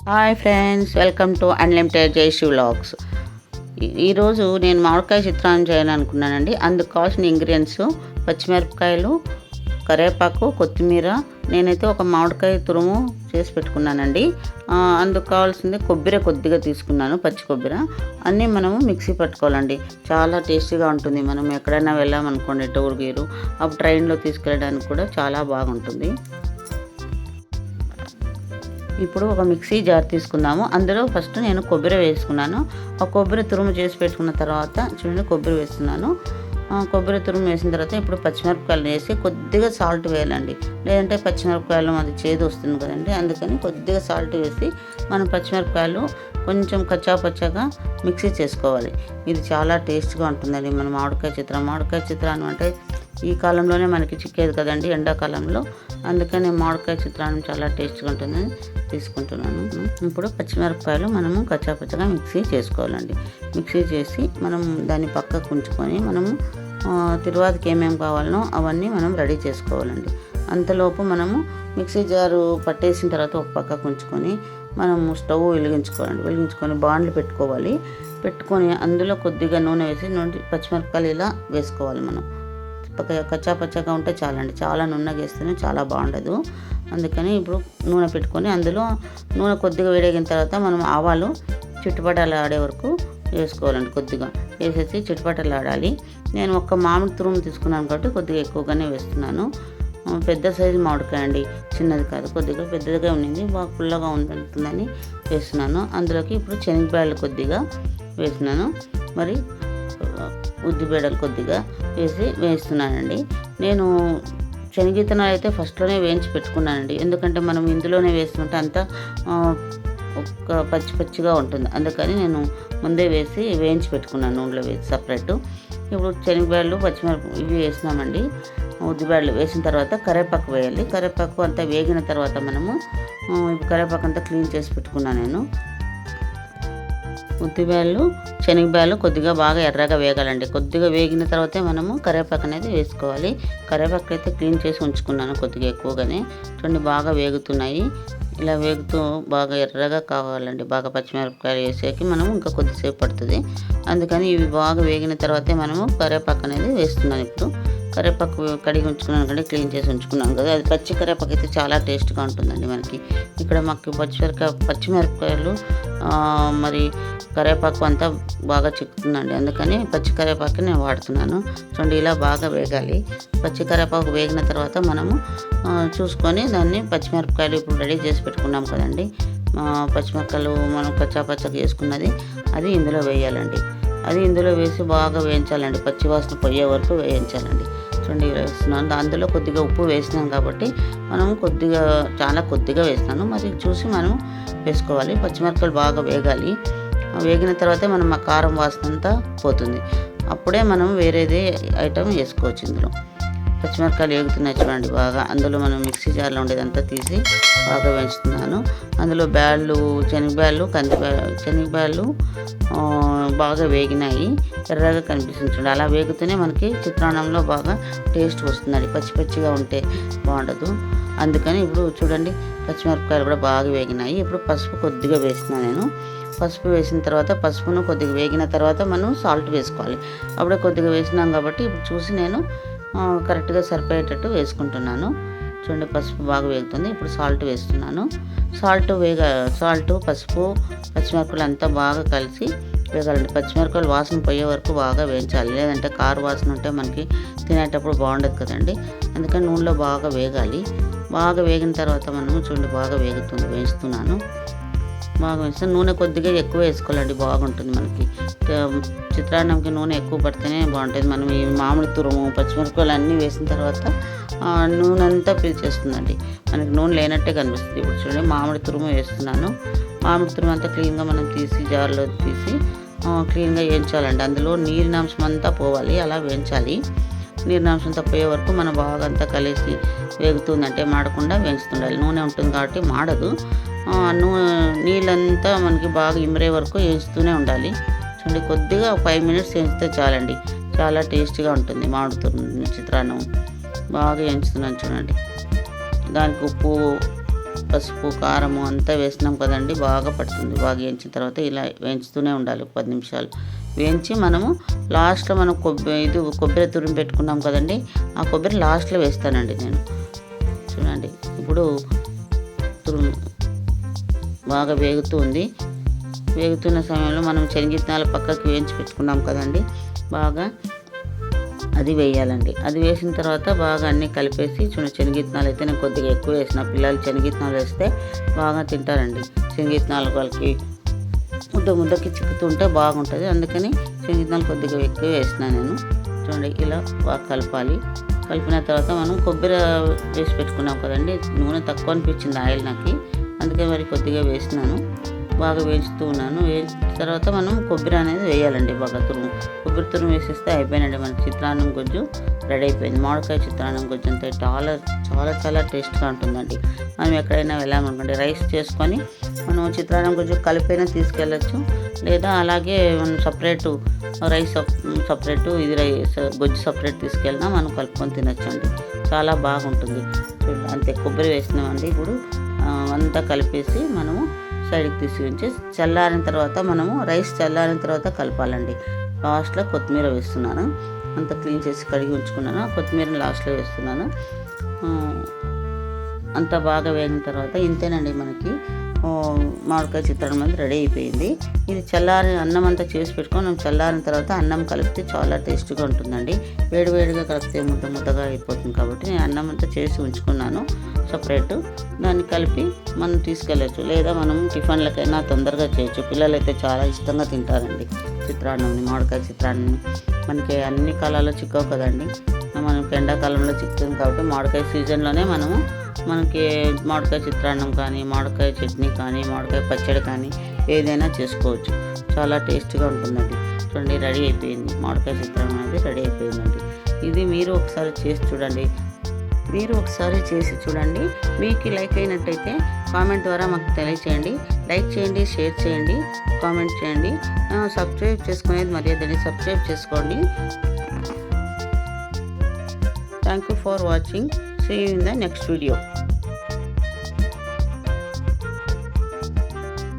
Hi friends, welcome to unlimited Jayashree vlogs. ఈరోజు నేను మామిడికాయ చిత్రాన్నం చేయాలనుకున్నానండి. అందుకు కావాల్సిన ఇంగ్రీడియంట్స్ పచ్చిమిరపకాయలు, కరివేపాకు, కొత్తిమీర. నేనైతే ఒక మామిడికాయ తురుము చేసి పెట్టుకున్నానండి. అందుకు కావాల్సింది కొబ్బరి కొద్దిగా తీసుకున్నాను, పచ్చి కొబ్బరి. అన్నీ మనము మిక్సీ పట్టుకోవాలండి. చాలా టేస్టీగా ఉంటుంది. మనం ఎక్కడైనా వెళ్ళామనుకోండి టూర్ గీరు, అప్పుడు ట్రైన్లో తీసుకెళ్ళడానికి కూడా చాలా బాగుంటుంది. ఇప్పుడు ఒక మిక్సీ జార్ తీసుకుందాము. అందులో ఫస్ట్ నేను కొబ్బరి వేసుకున్నాను. ఆ కొబ్బరి తురుము చేసి పెట్టుకున్న తర్వాత చూడండి, కొబ్బరి వేస్తున్నాను. కొబ్బరి తురుము వేసిన తర్వాత ఇప్పుడు పచ్చిమిరపకాయలు వేసి కొద్దిగా సాల్ట్ వేయాలండి. లేదంటే పచ్చిమిరపకాయలు అది చేదు వస్తుంది కదండి. అందుకని కొద్దిగా సాల్ట్ వేసి మనం పచ్చిమిరపకాయలు కొంచెం కచ్చాపచ్చాగా మిక్సీ చేసుకోవాలి. ఇది చాలా టేస్ట్గా ఉంటుందండి. మన మామిడికాయ చిత్రాన్నం అంటే ఈ కాలంలోనే మనకి చిక్కేది కదండి, ఎండాకాలంలో. అందుకని మామిడికాయ చిత్రాన్నం చాలా టేస్ట్గా ఉంటుందని తీసుకుంటున్నాను. ఇప్పుడు పచ్చిమిరపకాయలు మనము కచ్చాపచ్చగా మిక్సీ చేసుకోవాలండి. మిక్సీ చేసి మనం దాన్ని పక్కకు ఉంచుకొని మనము తిరువాతకి ఏమేమి కావాలనో అవన్నీ మనం రెడీ చేసుకోవాలండి. అంతలోపు మనము మిక్సీ జారు పట్టేసిన తర్వాత ఒక పక్కకు ఉంచుకొని మనము స్టవ్ వెలిగించుకొని బాండ్లు పెట్టుకొని అందులో కొద్దిగా నూనె వేసి పచ్చిమిరపకాయలు ఇలా వేసుకోవాలి. మనం కచ్చాపచ్చగా ఉంటే చాలండి, చాలా నున్నగా వేస్తేనే చాలా బాగుండదు. అందుకని ఇప్పుడు నూనె పెట్టుకొని అందులో నూనె కొద్దిగా వేడెగిన తర్వాత మనం ఆవాలు చిట్టుపటలాడే వరకు వేసుకోవాలండి. కొద్దిగా వేసేసి చిట్టుపటలాడాలి. నేను ఒక మామిడి తురుము తీసుకున్నాను కాబట్టి కొద్దిగా ఎక్కువగానే వేస్తున్నాను. పెద్ద సైజు మామిడికాయ అండి, చిన్నది కాదు, కొద్దిగా పెద్దదిగా ఉండింది, బాగా పుల్లగా ఉంటుందని వేస్తున్నాను. అందులోకి ఇప్పుడు శనగపాయలు కొద్దిగా వేస్తున్నాను, మరి ఉద్దిబేడలు కొద్దిగా వేస్తున్నానండి. నేను శనగిత్తనాలు అయితే ఫస్ట్లోనే వేయించి పెట్టుకున్నానండి. ఎందుకంటే మనం ఇందులోనే వేస్తుంటే అంతా ఒక పచ్చిగా ఉంటుంది. అందుకని నేను ముందే వేయించి పెట్టుకున్నాను, నూనెలో వేసి సపరేట్. ఇప్పుడు శనగపాయలు, పచ్చిమిరప ఇవి వేసినామండి. ఉద్దిబేడలు వేసిన తర్వాత కరివేపాకు వేయాలి. కరివేపాకు అంతా వేగిన తర్వాత మనము కరివేపాకు అంతా క్లీన్ చేసి పెట్టుకున్నాను నేను. ఉద్దిబేడలు, శనగపాయలు కొద్దిగా బాగా ఎర్రగా వేగాలండి. కొద్దిగా వేగిన తర్వాతే మనము కరివేపాకు అనేది వేసుకోవాలి. కరివేపాకు అయితే క్లీన్ చేసి ఉంచుకున్నాను కొద్దిగా ఎక్కువగానే. చూడండి, బాగా వేగుతున్నాయి. ఇలా వేగుతూ బాగా ఎర్రగా కావాలండి. బాగా పచ్చిమిరపకాయలు వేసేకి మనము ఇంకా కొద్దిసేపు పడుతుంది. అందుకని ఇవి బాగా వేగిన తర్వాతే మనము కరివేపాకు అనేది వేస్తున్నాను. ఇప్పుడు కరివేపాకు కడిగి ఉంచుకున్నాను కంటే క్లీన్ చేసి ఉంచుకున్నాను కదా, అది పచ్చి కరివేపాకు అయితే చాలా టేస్ట్గా ఉంటుందండి మనకి. ఇక్కడ మాకు పచ్చిమిరపకాయలు మరి కరివేపాకు అంతా బాగా చిక్కుతుందండి. అందుకని పచ్చి కరివేపాకు నేను వాడుతున్నాను. చూడండి, ఇలా బాగా వేగాలి. పచ్చి కరివేపాకు వేగిన తర్వాత మనము చూసుకొని దాన్ని పచ్చిమిరపకాయలు ఇప్పుడు రెడీ చేసి పెట్టుకున్నాం కదండి. పచ్చిమిరపకాయలు మనం పచ్చగా వేసుకున్నది అది ఇందులో వేయాలండి. అది ఇందులో వేసి బాగా వేయించాలండి, పచ్చివాసన పోయే వరకు వేయించాలండి. చూడండి, వేస్తున్నాను. అందులో కొద్దిగా ఉప్పు వేసినాం కాబట్టి మనము చాలా కొద్దిగా వేసినాను, మరి చూసి మనం వేసుకోవాలి. పచ్చిమిరపకాయలు బాగా వేగాలి. వేగిన తర్వాతే మనం ఆ కారం వాసన అంతా పోతుంది. అప్పుడే మనం వేరేది ఐటమ్ వేసుకోవచ్చు. ఇందులో పచ్చిమిరపకాయలు వేగుతున్నాయి చూడండి బాగా. అందులో మనం మిక్సీ జార్లో ఉండేదంతా తీసి బాగా వేస్తున్నాను. అందులో శనగపాయలు బాగా వేగినాయి, ఎర్రగా కనిపిస్తుంది చూడండి. అలా వేగుతూనే మనకి చిత్రాన్నంలో బాగా టేస్ట్ వస్తుందండి. పచ్చిగా ఉంటే బాగుండదు. అందుకని ఇప్పుడు చూడండి, పచ్చిమిరపకాయలు కూడా బాగా వేగినాయి. ఇప్పుడు పసుపు కొద్దిగా వేస్తున్నాను నేను. పసుపు వేసిన తర్వాత పసుపును కొద్దిగా వేగిన తర్వాత మనం సాల్ట్ వేసుకోవాలి. అప్పుడే కొద్దిగా వేసినాం కాబట్టి ఇప్పుడు చూసి నేను కరెక్ట్గా సరిపోయేటట్టు వేసుకుంటున్నాను. చూడండి, పసుపు బాగా వేగుతుంది. ఇప్పుడు సాల్ట్ వేస్తున్నాను. సాల్ట్, పసుపు, పచ్చిమిరపకాయలు అంతా బాగా కలిసి వేగాలండి. పచ్చిమిరపకాయలు వాసన పోయే వరకు బాగా వేయించాలి, లేదంటే కారు వాసన ఉంటే మనకి తినేటప్పుడు బాగుండదు కదండి. అందుకని నూనెలో బాగా వేగాలి. బాగా వేగిన తర్వాత మనము చూడండి బాగా వేస్తున్నాను. బాగా వేస్తే నూనె కొద్దిగా ఎక్కువ వేసుకోవాలండి, బాగుంటుంది మనకి. చిత్రాన్నంకి నూనె ఎక్కువ పడితేనే బాగుంటుంది. మనం ఈ మామిడి తురుము, పచ్చిమిరపకాయలు అన్నీ వేసిన తర్వాత నూనె అంతా పీల్చేస్తుందండి, మనకి నూనె లేనట్టే కనిపిస్తుంది. ఇప్పుడు చూడండి, మామిడి తురుము వేస్తున్నాను. మామిడి తురుము అంతా క్లీన్గా మనం జార్లో తీసి క్లీన్గా వేయించాలండి. అందులో నీరినాంశం అంతా పోవాలి, అలా వేయించాలి. నీరినాంశం అంతా పోయే వరకు మనం బాగా అంతా కలిసి వేగుతుందంటే మాడకుండా వేయించుతుండాలి. నూనె ఉంటుంది కాబట్టి మాడదు. నీళ్ళంతా మనకి బాగా ఇమిరే వరకు వేస్తూనే ఉండాలి. చూడండి, కొద్దిగా 5 minutes వేస్తే చాలండి, చాలా టేస్టీగా ఉంటుంది మామిడి చిత్రాన్నం. బాగా వేయించుతున్నాను చూడండి. దానికి ఉప్పు, పసుపు కారము అంతా వేసినాం కదండి, బాగా పడుతుంది. బాగా వేయించిన తర్వాత ఇలా వేయించుతూనే ఉండాలి 10 నిమిషాలు. వేయించి మనము లాస్ట్లో మనం కొబ్బరి తురిమి పెట్టుకున్నాం కదండి, ఆ కొబ్బరి లాస్ట్లో వేస్తానండి నేను. చూడండి ఇప్పుడు తురుము బాగా వేగుతుంది. వేగుతున్న సమయంలో మనం శనగిత్తనాలు పక్కకి వేయించి పెట్టుకున్నాం కదండి, బాగా అది వేయాలండి. అది వేసిన తర్వాత బాగా అన్నీ కలిపేసి శనగిత్తనాలు అయితే నేను కొద్దిగా ఎక్కువ వేసిన, పిల్లలు శనగిత్తనాలు వేస్తే బాగా తింటారండి. శనగిత్తనాలు వాళ్ళకి ముద్దకి చిక్కుతుంటే బాగుంటుంది, అందుకని శనగిత్తనాలు కొద్దిగా ఎక్కువ వేసిన నేను. చూడండి ఇలా బాగా కలపాలి. కలిపిన తర్వాత మనం కొబ్బరి వేసి పెట్టుకున్నాం కదండి, నూనె తక్కువ అనిపించింది ఆయిల్ నాకు, అందుకే మరి కొద్దిగా వేసినాను. బాగా వేయించుతూ ఉన్నాను. వేయించిన తర్వాత మనం కొబ్బరి అనేది వేయాలండి. బాగా కొబ్బరి తురుము వేసేస్తే అయిపోయినండి, మన చిత్రాన్నం గుజ్జు రెడీ అయిపోయింది. మామిడికాయ చిత్రాన్నం గుజ్జు అంతే చాలా చాలా చాలా టేస్ట్గా ఉంటుందండి. మనం ఎక్కడైనా వెళ్ళామనుకోండి, రైస్ చేసుకొని మనం చిత్రాన్నం గుజ్జు కలిపైనా తీసుకెళ్ళచ్చు, లేదా అలాగే మనం సపరేటు రైస్ సపరేటు ఇది రైస్ గుజ్జు సపరేట్ తీసుకెళ్ళినా మనం కలుపుకొని తినచ్చండి, చాలా బాగుంటుంది. అంతే కొబ్బరి వేసినామండి. ఇప్పుడు అంతా కలిపేసి మనము సైడ్కి తీసుకొచ్చి చల్లారిన తర్వాత మనము రైస్ చల్లారిన తర్వాత కలపాలండి. లాస్ట్లో కొత్తిమీర వేస్తున్నాను. అంతా క్లీన్ చేసి కడిగి ఉంచుకున్నాను, కొత్తిమీరని లాస్ట్లో వేస్తున్నాను. అంతా బాగా వేగిన తర్వాత ఇంతేనండి, మనకి మామిడికాయ చిత్రాన్నం అనేది రెడీ అయిపోయింది. ఇది అన్నం అంతా చేసి పెట్టుకొని మనం చల్లారిన తర్వాత అన్నం కలిపితే చాలా టేస్ట్గా ఉంటుందండి. వేడివేడిగా కలిపితే ముద్దగా అయిపోతుంది కాబట్టి నేను అన్నం అంతా చేసి ఉంచుకున్నాను సపరేటు. దాన్ని కలిపి మనం తీసుకెళ్ళచ్చు, లేదా మనం టిఫిన్లకైనా తొందరగా చేయొచ్చు. పిల్లలైతే చాలా ఇష్టంగా తింటారండి చిత్రాన్నంని, మామిడికాయ చిత్రాన్నం. మనకి అన్ని కాలాల్లో చిక్కవు కదండి, మనకి ఎండాకాలంలో చిక్కుతుంది కాబట్టి మామిడికాయ సీజన్లోనే మనకి మామిడికాయ చిత్రాన్నం కానీ, మామిడికాయ చట్నీ కానీ, మామిడికాయ పచ్చడి కానీ ఏదైనా చేసుకోవచ్చు. చాలా టేస్ట్గా ఉంటుందండి. చూడండి రెడీ అయిపోయింది, మామిడికాయ చిత్రాన్నం అనేది రెడీ అయిపోయిందండి. ఇది మీరు ఒకసారి చేసి చూడండి. మీకు లైక్ అయినట్టయితే కామెంట్ ద్వారా మాకు తెలియచేయండి. లైక్ చేయండి, షేర్ చేయండి, కామెంట్ చేయండి. సబ్స్క్రైబ్ చేసుకునేది మర్యాదని సబ్స్క్రైబ్ చేసుకోండి. Thank you for watching. See you in the next video.